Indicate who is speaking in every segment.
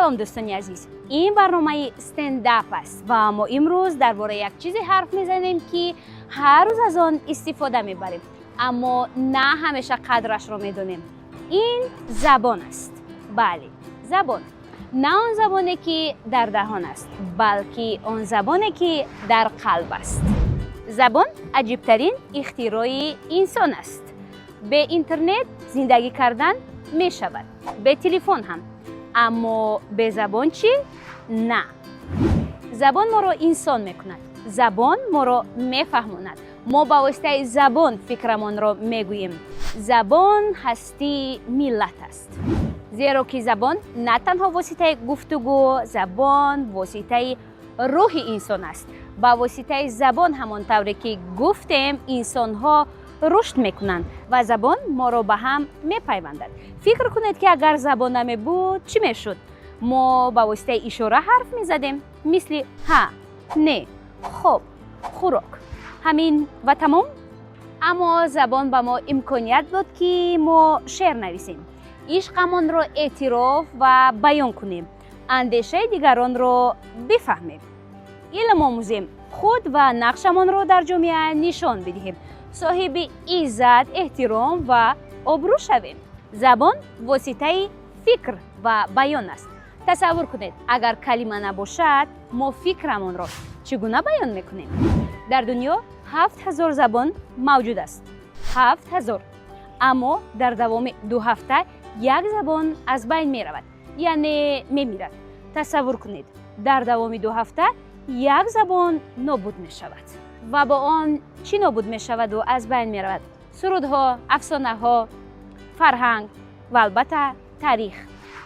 Speaker 1: سلام دوستانی عزیز، این برنامه استنداپ است و ما امروز درباره یک چیزی حرف میزنیم که هر روز از آن استفاده میبریم اما نه همیشه قدرش رو میدونیم. این زبان است. بله، زبان. نه آن زبانی که در دهان است بلکه آن زبانی که در قلب است. زبان عجیبترین اختراع انسان است. به اینترنت زندگی کردن می شود، به تلفن هم، اما به زبان چی؟ نه. زبان ما را انسان می کند. زبان ما را می فهماند. ما با واسطه زبان فکرمان را می گوییم. زبان هستی ملت است. زیرا که زبان نه تنها واسطه گفتگو، زبان واسطه روح انسان است. با واسطه زبان همانطوری که گفتیم انسان ها رشد میکنند و زبان ما را به هم میپیوندد. فکر کنید که اگر زبان نمی بود چی میشد؟ ما با واسطه اشاره حرف میزدیم، مثل ها، نه، خوب، خوراک، همین و تمام. اما زبان به ما امکانیت داد که ما شعر نویسیم، عشقمان را اعتراف و بیان کنیم، اندیشه دیگران را بفهمیم، علم آموزیم، خود و نقشمان را در جامعه نشان بدهیم، صاحب عزت، احترام و آبرو شویم. زبان واسطه فکر و بیان است. تصور کنید اگر کلمه نباشد ما فکرمان را چگونه بیان میکنیم؟ در دنیا 7000 زبان موجود است. 7000. اما در دوام 2 هفته یک زبان از بین می رود، یعنی می میرد. تصور کنید در دوام 2 هفته یک زبان نابود می شود. و با آن چی نابود می شود و از بین می رود؟ سرودها، افسانه ها، فرهنگ و البته تاریخ.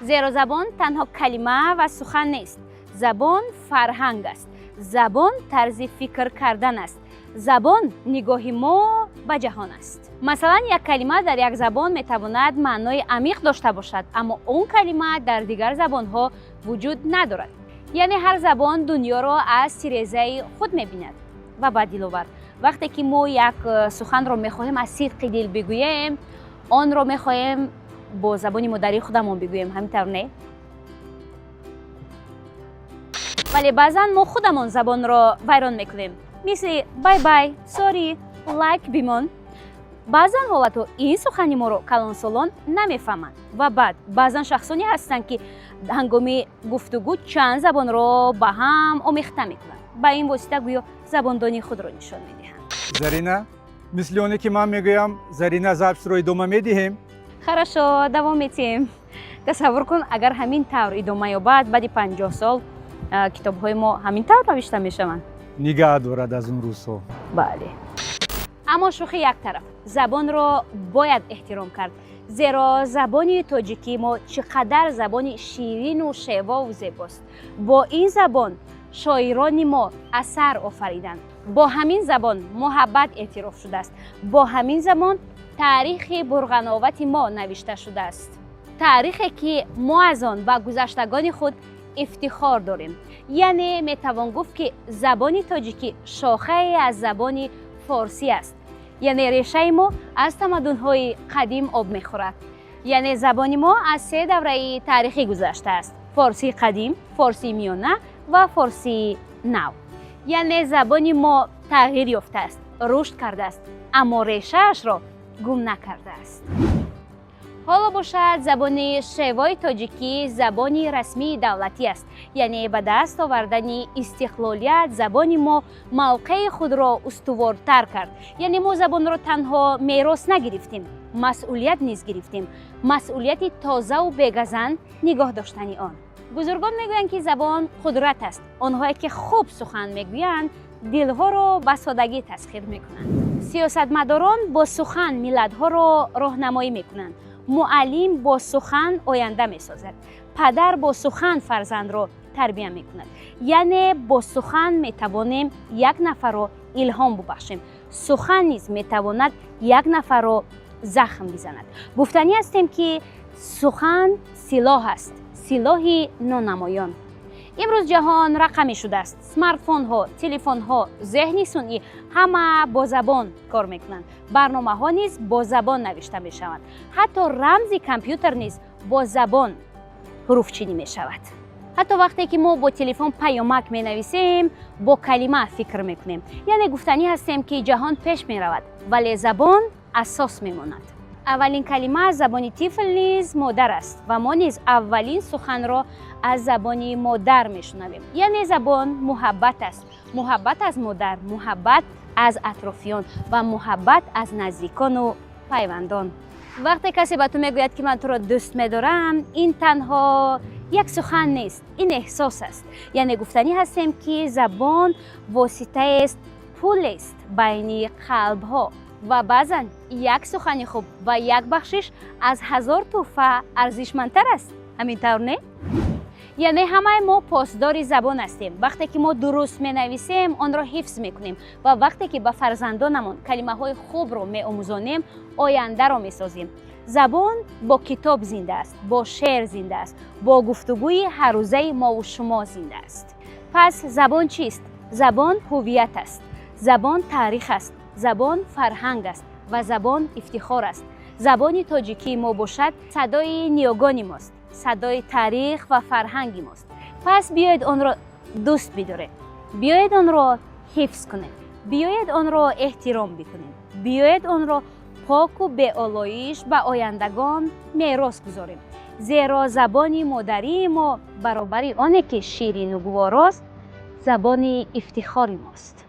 Speaker 1: زیرا زبان تنها کلمه و سخن نیست. زبان فرهنگ است. زبان طرز فکر کردن است. زبان نگاه ما به جهان است. مثلا یک کلمه در یک زبان می تواند معنای عمیق داشته باشد اما اون کلمه در دیگر زبان ها وجود ندارد. یعنی هر زبان دنیا را از تیرزه خود می بیند. و با دلآور وقتی که ما یک سخن را می خواهیم از صدق دل بگوییم، آن را می خواهیم با زبان مادری خودمون بگوییم، همینطور نه؟ ولی بعضا ما خودمون زبان را ویران میکنیم، مثل بای بای، سوری، لایک بیمون. بعضا حالت این سخنی ما رو کلانسالان نمیفهمند و بعد بعضا شخصانی هستند که هنگام گفتگو چند زبان را با هم آمیخته میکنند. با این واسطه گویا زباندانی خود را نشان میدهند.
Speaker 2: زرینه، مثل اونی که من میگویم زرینه ضبط رو ادامه میدهیم.
Speaker 1: خراشو، دوام میتیم. تصور کن اگر همین طور ادامه یابد بعد 50 سال کتاب های ما همین طور نوشته میشوند.
Speaker 2: نگاه دارد از اون روزها.
Speaker 1: بله. اما شوخی یک طرف، زبان را باید احترام کرد. زیرا زبان تاجیکی ما چقدر زبان شیرین و شیوا و زیباست. با این زبان شاعران ما اثر آفریدند. با همین زبان محبت اعتراف شده است. با همین زبان تاریخ برغناوت ما نوشته شده است. تاریخی که ما از آن و گذشتگان خود افتخار داریم. یعنی میتوان گفت که زبان تاجیکی شاخه از زبان فارسی است. یعنی ریشه ما از تمدن‌های قدیم آب میخورد. یعنی زبان ما از 3 دوره تاریخی گذشته است: فارسی قدیم، فارسی میانه و فارسی نو. یعنی زبان ما تغییر یافته است، رشد کرده است، اما ریشه‌اش را گم نکرده است. حالا باشد زبان شیوای تاجیکی زبان رسمی دولتی است. یعنی به دست آوردن استقلالیت زبان ما موقع خود را استوارتر کرد. یعنی ما زبان را تنها میراث نگرفتیم، مسئولیت نیز گرفتیم. مسئولیت تازه و بی‌گزند نگاه داشتن آن. بزرگان میگویند که زبان قدرت است. آنهایی که خوب سخن میگویند دلها را به سادگی تسخیر میکنند. سیاستمداران با سخن ملت‌ها را راهنمایی میکنند. معلم با سخن آینده میسازد. پدر با سخن فرزند را تربیت میکند. یعنی با سخن میتوانیم یک نفر را الهام ببخشیم. سخن نیز میتواند یک نفر را زخم بزند. گفتنی هستیم که سخن سلاح است، سلاح نانمایان. امروز جهان رقمی شده است. سمارتفون ها، تلفن ها، ذهن صنعی همه با زبان کار میکنند. برنامه ها نیز با زبان نوشته میشوند. حتی رمز کامپیوتر نیز با زبان حروف چینی میشود. حتی وقتی که ما با تلفن پیامک می نویسیم با کلمه فکر می کنیم. یعنی گفتنی هستیم که جهان پیش می رود ولی زبان اساس می ماند. اولین کلمه از زبان طفل نیز مادر است و ما نیز اولین سخن را از زبان مادر می شنویم. یعنی زبان محبت است. محبت از مادر، محبت از اطرافیان و محبت از نزدیکان و پیوندان. وقتی کسی به تو میگوید که من تو را دوست می‌دارم، این تنها یک سخن نیست، این احساس است. یعنی گفتنی هستیم که زبان واسطه است، پل است بین قلب‌ها و بعضاً یک سخن خوب و یک بخشش از 1000 تحفه ارزشمندتر است. همینطور نه؟ یعنی همه ما پاسدار زبان هستیم. وقتی که ما درست می نویسیم آن را حفظ می کنیم و وقتی که به فرزندانمون کلمه های خوب رو می آموزانیم آینده رو می سازیم. زبان با کتاب زنده است، با شعر زنده است، با گفتگوی هر روزه ما و شما زنده است. پس زبان چیست؟ زبان هویت است، زبان تاریخ است، زبان فرهنگ است و زبان افتخار است. زبان تاجیکی ما باشد صدای نیاگان ماست، صدای تاریخ و فرهنگ ماست. پس بیایید آن را دوست بداریم، بیایید آن را حفظ کنیم، بیایید آن را احترام بکنیم، بیایید آن را پاک و به آلایش به آیندگان میراث گذاریم. زیرا زبان مادری ما برابر آنه که شیرین و گواراست، زبان افتخار ماست.